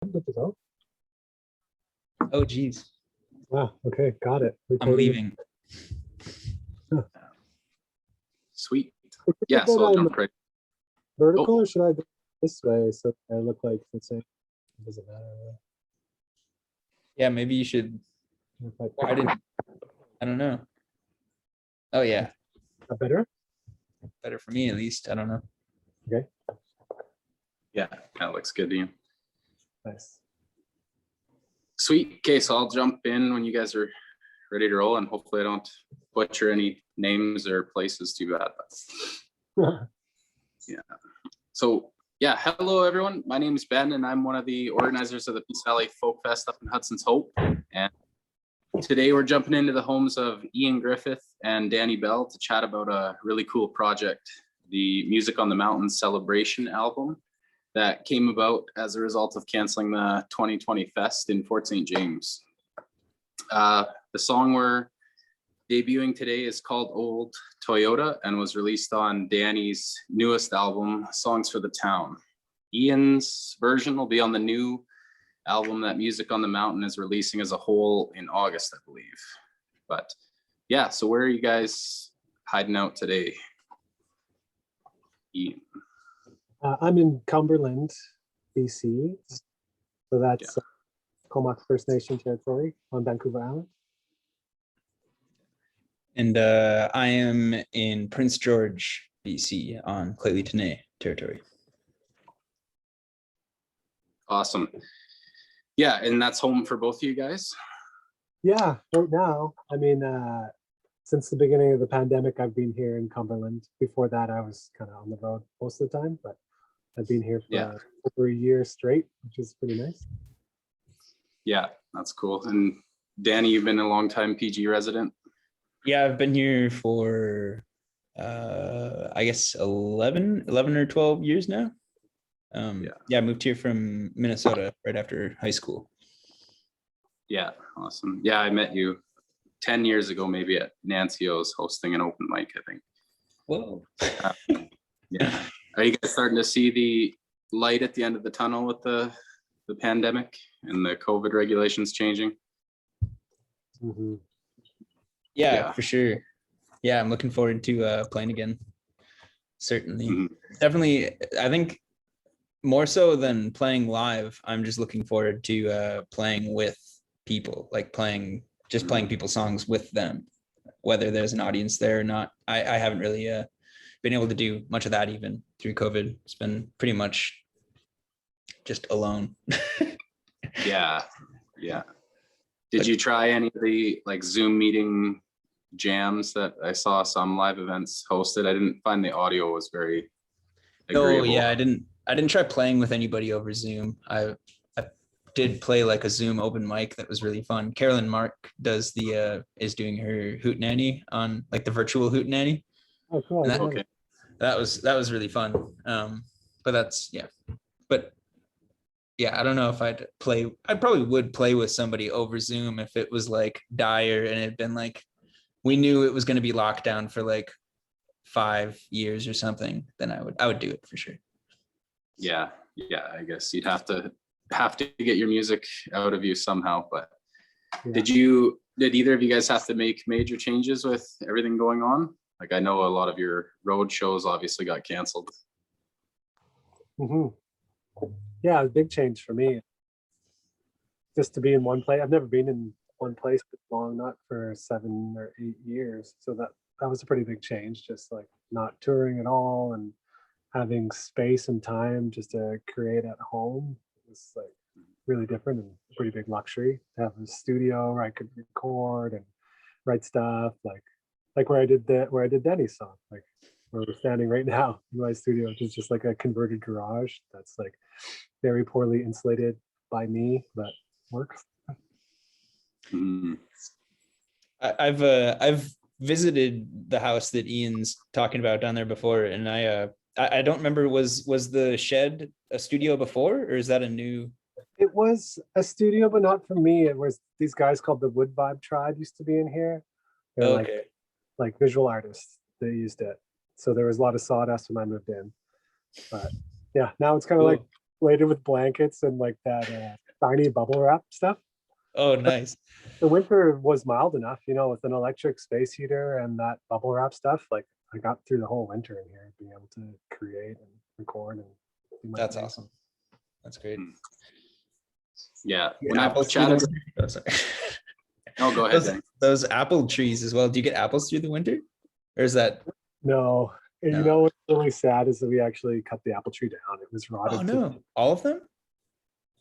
Good to go. Oh, geez. Wow. Okay. Got it. I'm leaving. Sweet. Is it Yeah, that so I'll I'm jump right. vertical or should I go this way so I look like the same? It doesn't matter. Yeah, maybe you should. If I I didn't. I don't know. Oh, yeah. better? Better for me, at least. I don't know. Okay. Yeah, kind of looks good to you. Nice. Sweet. Okay, so I'll jump in when you guys are ready to roll, and hopefully I don't butcher any names or places too bad. But yeah. So yeah, hello everyone. My name is Ben, and I'm one of the organizers of the Peace Valley Folk Fest up in Hudson's Hope. And today we're jumping into the homes of Ian Griffith and Danny Bell to chat about a really cool project, the Music on the Mountain Celebration album that came about as a result of canceling the 2020 Fest in Fort St. James. The song we're debuting today is called Old Toyota and was released on Danny's newest album, Songs for the Town. Ian's version will be on the new album that Music on the Mountain is releasing as a whole in August, I believe. But yeah, so where are you guys hiding out today? Ian. I'm in Cumberland, BC. So that's Comox First Nation territory on Vancouver Island. And I am in Prince George, BC, on Clayton territory. Awesome. Yeah, and that's home for both of you guys? Yeah, right now. I mean, since the beginning of the pandemic, I've been here in Cumberland. Before that, I was kind of on the road most of the time, but I've been here for over a year straight, which is pretty nice. Yeah, that's cool. And Danny, you've been a long time PG resident? Yeah, I've been here for, I guess, 11 or 12 years now. I moved here from Minnesota right after high school. Yeah, awesome. Yeah, I met you 10 years ago, maybe at Nancy O's hosting an open mic, I think. Whoa. Yeah. Are you guys starting to see the light at the end of the tunnel with the pandemic and the COVID regulations changing? Mm-hmm. Yeah, for sure. Yeah, I'm looking forward to playing again. Certainly. Mm-hmm. Definitely, I think more so than playing live, I'm just looking forward to playing with people, like playing people's songs with them, whether there's an audience there or not. I haven't really been able to do much of that even through COVID. It's been pretty much just alone. Yeah. Did you try any of the like Zoom meeting jams that I saw some live events hosted? I didn't find the audio was very agreeable. Oh yeah, I didn't try playing with anybody over Zoom. I did play like a Zoom open mic that was really fun. Carolyn Mark is doing her Hootenanny on like the virtual Hootenanny. Oh, cool. That was really fun. But that's But yeah, I don't know if I probably would play with somebody over Zoom if it was like dire and it had been like we knew it was going to be locked down for like 5 years or something. Then I would do it for sure. Yeah, I guess you'd have to get your music out of you somehow. But did either of you guys have to make major changes with everything going on? Like I know a lot of your road shows obviously got canceled. Mm-hmm. Yeah, a big change for me. Just to be in one place. I've never been in one place for long, not for 7 or 8 years. So that was a pretty big change, just like not touring at all and having space and time just to create at home. It's like really different and pretty big luxury to have a studio where I could record and write stuff like where I did Danny's song, like where we're standing right now in my studio, which is just like a converted garage that's like very poorly insulated by me, but works. I've visited the house that Ian's talking about down there before, and I don't remember, was the shed a studio before, or is that a new? It was a studio, but not for me. It was these guys called the Wood Vibe Tribe used to be in here. They're like visual artists. They used it. So there was a lot of sawdust when I moved in. But yeah, now it's kind of like weighted with blankets and like that tiny bubble wrap stuff. Oh, nice. The winter was mild enough, with an electric space heater and that bubble wrap stuff. Like I got through the whole winter in here, being able to create and record and do my That's thing. awesome. That's great. Yeah. You When get I apples through chatted, the winter? Oh, sorry. oh, go ahead. Those, Dan. those apple trees as well. Do you get apples through the winter? Or is that? No. And No. what's really sad is that we actually cut the apple tree down. It was rotted. Oh no, all of them?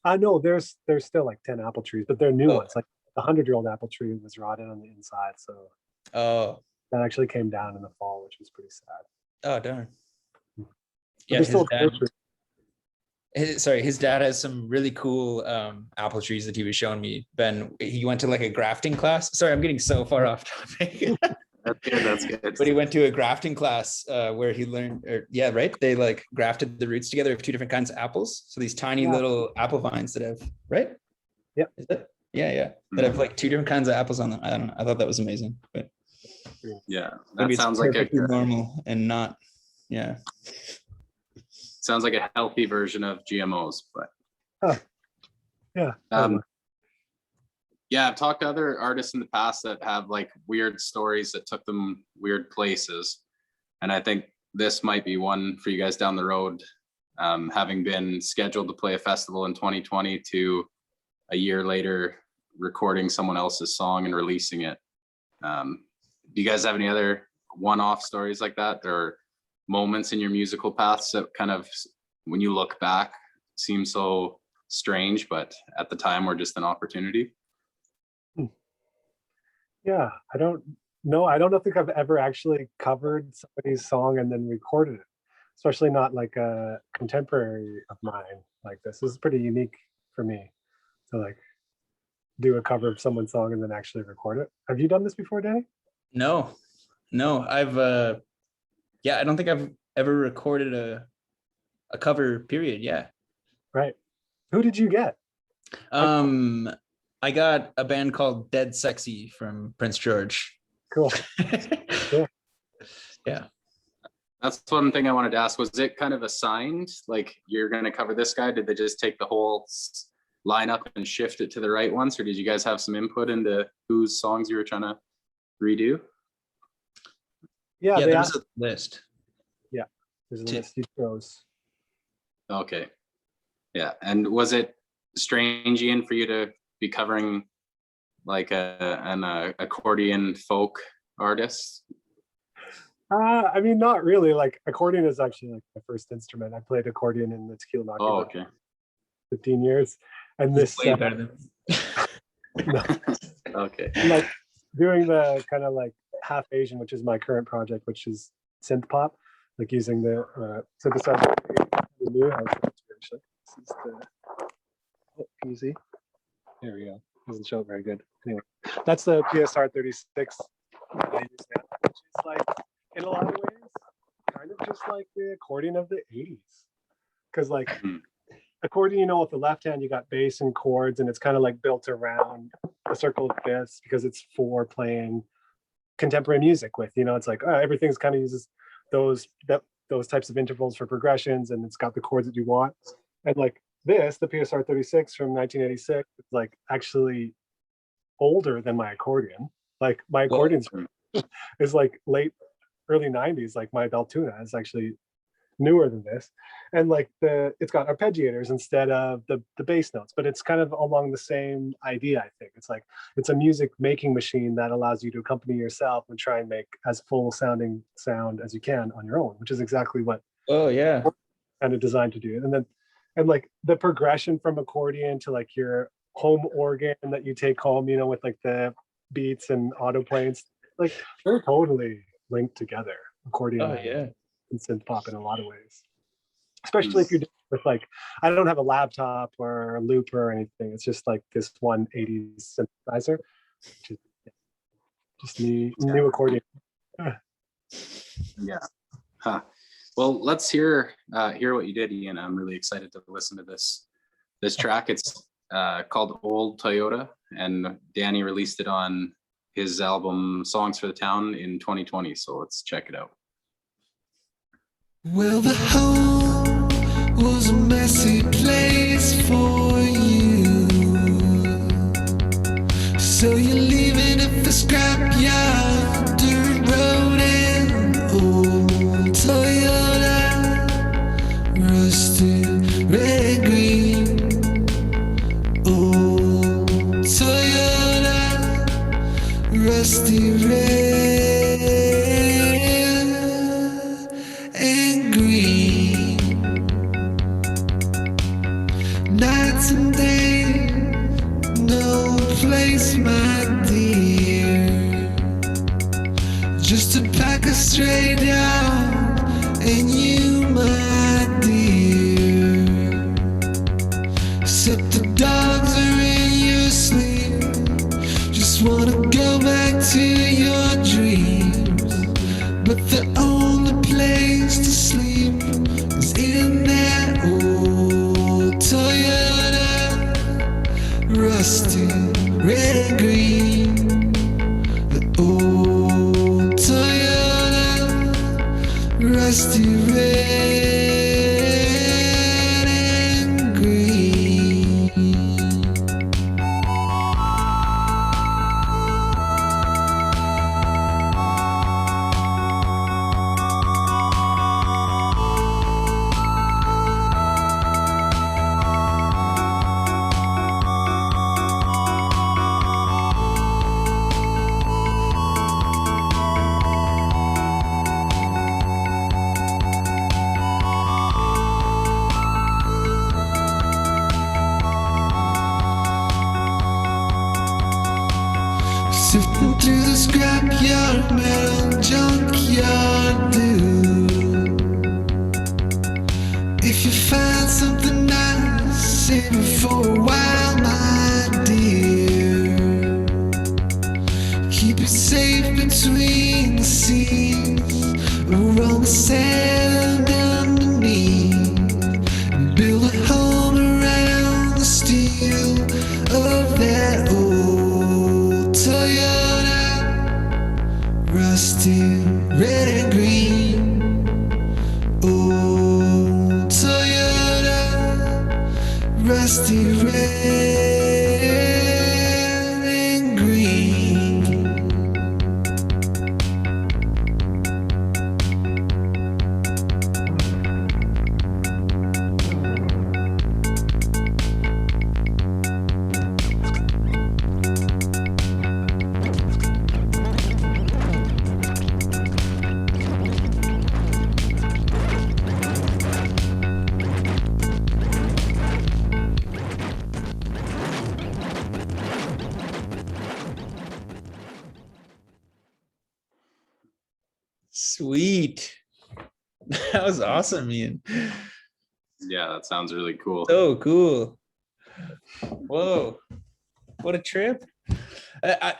I know there's still like 10 apple trees, but they're new Oh. ones. Like the 100-year-old apple tree was rotted on the inside. So Oh, that actually came down in the fall, which was pretty sad. oh darn. But Yeah, there's still his dad has some really cool apple trees that he was showing me. Ben, he went to like a grafting class. Sorry, I'm getting so far off topic. That's good. That's good. But he went to a grafting class where he learned, right? They like grafted the roots together of two different kinds of apples. So these tiny little apple vines that have, right? Yep. Is that? Yeah. That have like two different kinds of apples on them. I don't know. I thought that was amazing. But Yeah, maybe that it's sounds like perfectly normal and not. Yeah. sounds like a healthy version of GMOs, but Yeah. yeah, I've talked to other artists in the past that have like weird stories that took them weird places. And I think this might be one for you guys down the road, having been scheduled to play a festival in 2020 to a year later recording someone else's song and releasing it. Do you guys have any other one-off stories like that, or moments in your musical paths that kind of, when you look back, seem so strange, but at the time were just an opportunity? Yeah, I don't think I've ever actually covered somebody's song and then recorded it, especially not like a contemporary of mine like this. This is pretty unique for me to like do a cover of someone's song and then actually record it. Have you done this before, Danny? No, I've I don't think I've ever recorded a cover period. Yeah. Right. Who did you get? I got a band called Dead Sexy from Prince George. Cool. Yeah. That's one thing I wanted to ask. Was it kind of assigned, like you're going to cover this guy? Did they just take the whole lineup and shift it to the right ones, or did you guys have some input into whose songs you were trying to redo? Yeah, there's a list. Yeah, there's a list you chose. Okay. Yeah, and was it strange, Ian, for you to be covering like an accordion folk artist? I mean, not really. Like accordion is actually like my first instrument. I played accordion in the tequila knocking Oh, for okay. 15 years, and this Way better than no, Okay. like doing the kind of like half Asian, which is my current project, which is synth pop, like using the synthesizer. This is the, can you see? There we go. Doesn't show it very good. Anyway, that's the PSR 36 I use now, which is like in a lot of ways kind of just like the accordion of the 80s, because like accordion, with the left hand you got bass and chords, and it's kind of like built around a circle of fifths because it's for playing contemporary music with. It's like everything's kind of uses those types of intervals for progressions, and it's got the chords that you want. And like this, the PSR 36 from 1986, it's like actually older than my accordion. Like my accordion is like early 90s. Like my Beltuna is actually newer than this, and like it's got arpeggiators instead of the bass notes, but it's kind of along the same idea. I think it's like it's a music making machine that allows you to accompany yourself and try and make as full sounding sound as you can on your own, which is exactly what kind of designed to do. And like the progression from accordion to like your home organ that you take home, with like the beats and autoplanes, like they're totally linked together, accordion and synth pop in a lot of ways, especially if you're doing it with like, I don't have a laptop or a looper or anything. It's just like this 180s synthesizer, just new accordion. Yeah. Huh. Well, let's hear what you did, Ian. I'm really excited to listen to this track. It's called Old Toyota, and Danny released it on his album Songs for the Town in 2020. So let's check it out. Well, the whole was a messy place for you. So you're leaving it for scrapyard, dirt road and old Toyota, rusted red green. Old Toyota, rusty red and green. Nights and days, no place, my dear. Just a pack of stray down, and you, my dear. Except the dogs are in your sleep. Just wanna go back to your dreams, but the only place to sleep is in that old Toyota, rusty red and green. The old Toyota, rusty red and green. Sifting through the scrapyard, metal junkyard dude. If you find something nice, save it for a while, my dear. Keep it safe between the seas, or on the sand underneath, and build a home around the steel of that old Toyota, rusty red and green. Old Toyota, rusty red and green. Sweet. That was awesome, Ian. Yeah, that sounds really cool. So cool. Whoa, what a trip.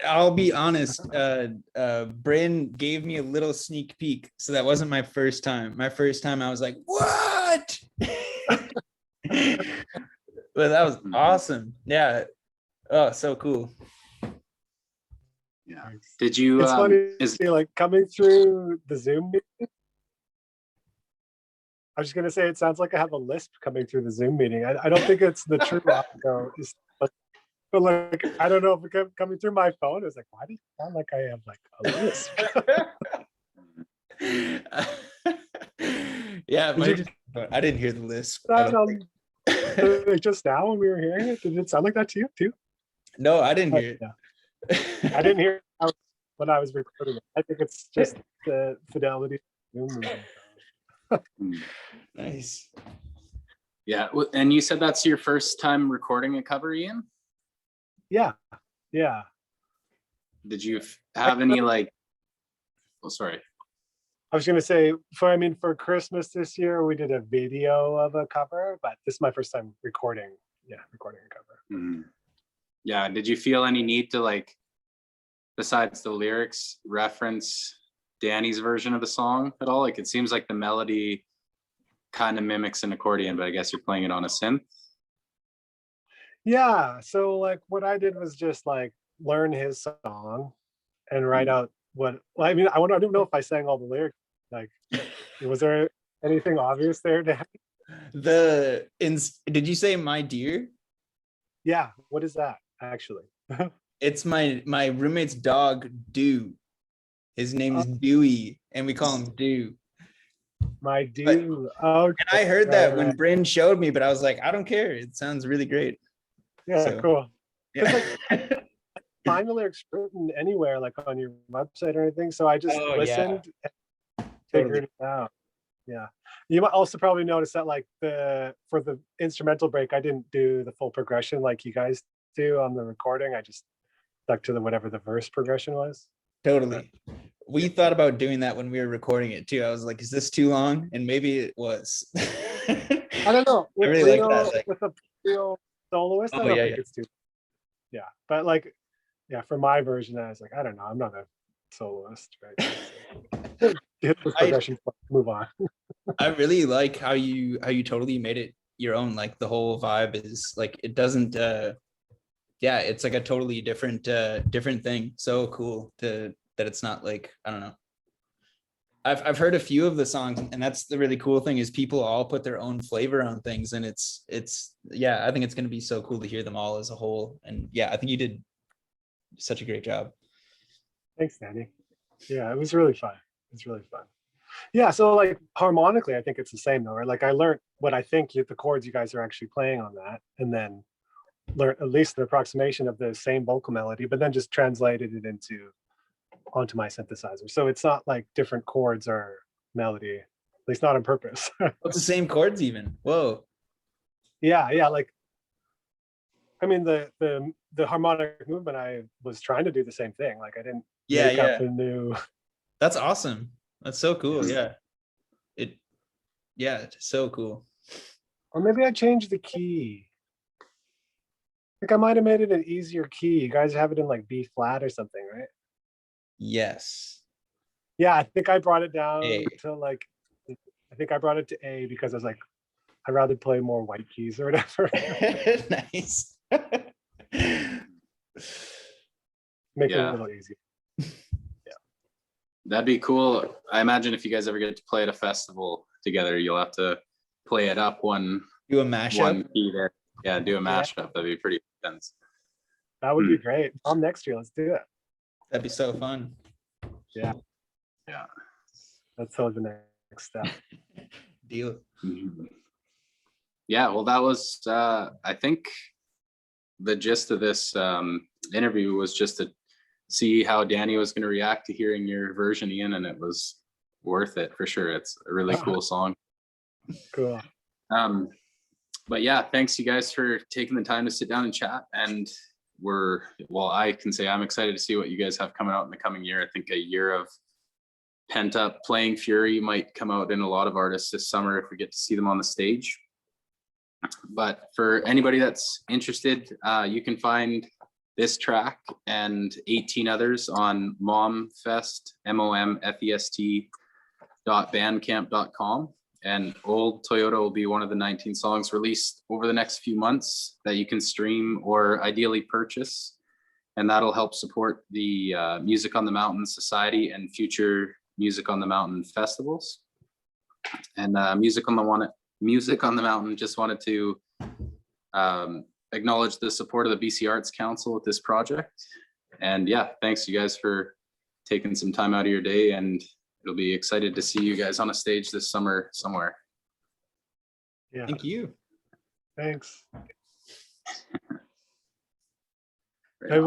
I'll be honest, Bryn gave me a little sneak peek, so that wasn't my first time. My first time I was like, what? But that was awesome. Yeah. Oh, so cool. Yeah. Did you It's funny to is see, like, coming through the Zoom meeting. I was just gonna say, it sounds like I have a lisp coming through the Zoom meeting. I don't think it's the true audio. But like, I don't know if it kept coming through my phone. It's like, why do you sound like I have like a lisp? Yeah, Did I didn't hear the lisp. Like, just now when we were hearing it, did it sound like that to you too? No, I didn't hear it. Yeah. I didn't hear it when I was recording it. I think it's just the fidelity of Zoom meeting. Nice. yeah, and you said that's your first time recording a cover, Ian? Yeah. Did you have any like? Oh, sorry. I was gonna say, for Christmas this year, we did a video of a cover, but this is my first time recording a cover. Mm-hmm. Yeah. Did you feel any need to, like, besides the lyrics, reference Danny's version of the song at all? Like, it seems like the melody kind of mimics an accordion, but I guess you're playing it on a synth. Yeah. So like what I did was just like learn his song and write out what, well, I mean, I don't know if I sang all the lyrics. Like, was there anything obvious there, Dan? Did you say my dear? Yeah, what is that actually? It's my roommate's dog, Dew. His name is Oh. Dewey, and we call him Dew. My dude. Oh, And I heard that right, when right. Bryn showed me, but I was like, I don't care. It sounds really great. Yeah, So, cool. Yeah. Find the lyrics written anywhere, like on your website or anything. So I just Oh, yeah. listened and figured it out. Yeah. You might also probably notice that like for the instrumental break, I didn't do the full progression like you guys do on the recording. I just stuck to whatever the verse progression was. Totally. We thought about doing that when we were recording it too. I was like, is this too long? And maybe it was. I don't know. I really like that. Like, With a real soloist, I oh don't yeah, think it's too. Yeah, but like, yeah, for my version, I was like, I don't know, I'm not a soloist, right? So, hit the progression, move on. I really like how you totally made it your own. Like the whole vibe is like it doesn't yeah, it's like a totally different thing. So cool that it's not like, I don't know. I've heard a few of the songs, and that's the really cool thing is people all put their own flavor on things, and it's yeah, I think it's going to be so cool to hear them all as a whole. And yeah, I think you did such a great job. Thanks, Danny. Yeah, it was really fun. It's really fun. Yeah, so like harmonically, I think it's the same though, right? Like I learned what I think the chords you guys are actually playing on that, and then learned at least an approximation of the same vocal melody, but then just translated it onto my synthesizer. So it's not like different chords or melody, at least not on purpose. What's the same chords even? Whoa. Yeah, like I mean the harmonic movement, I was trying to do the same thing. Like I didn't make up a new. That's awesome. That's so cool. Yeah. It's so cool. Or maybe I changed the key. Like I might have made it an easier key. You guys have it in like B flat or something, right? Yes. Yeah, I think I brought it down A. to like, I think I brought it to A because I was like, I'd rather play more white keys or whatever. Nice. Make it a Yeah. little easier. That'd be cool. I imagine if you guys ever get to play at a festival together, you'll have to play it up one Do a mashup. one key there. Yeah, do a mashup. That'd be pretty intense. That would be great. Next year, let's do it. That'd be so fun. Yeah. That's totally the next step. Deal. Mhm. Yeah, well, that was I think the gist of this interview was just to see how Danny was going to react to hearing your version, Ian, and it was worth it for sure. It's a really cool song. Cool. But yeah, thanks you guys for taking the time to sit down and chat. And I can say I'm excited to see what you guys have coming out in the coming year. I think a year of pent up playing fury might come out in a lot of artists this summer if we get to see them on the stage. But for anybody that's interested, you can find this track and 18 others on momfest, momfest.bandcamp.com. And Old Toyota will be one of the 19 songs released over the next few months that you can stream or ideally purchase. And that'll help support the Music on the Mountain Society and future Music on the Mountain festivals. And Music on the Mountain just wanted to acknowledge the support of the BC Arts Council with this project. And yeah, thanks you guys for taking some time out of your day, and it'll be excited to see you guys on a stage this summer somewhere. Yeah. Thank you. Thanks. Right on.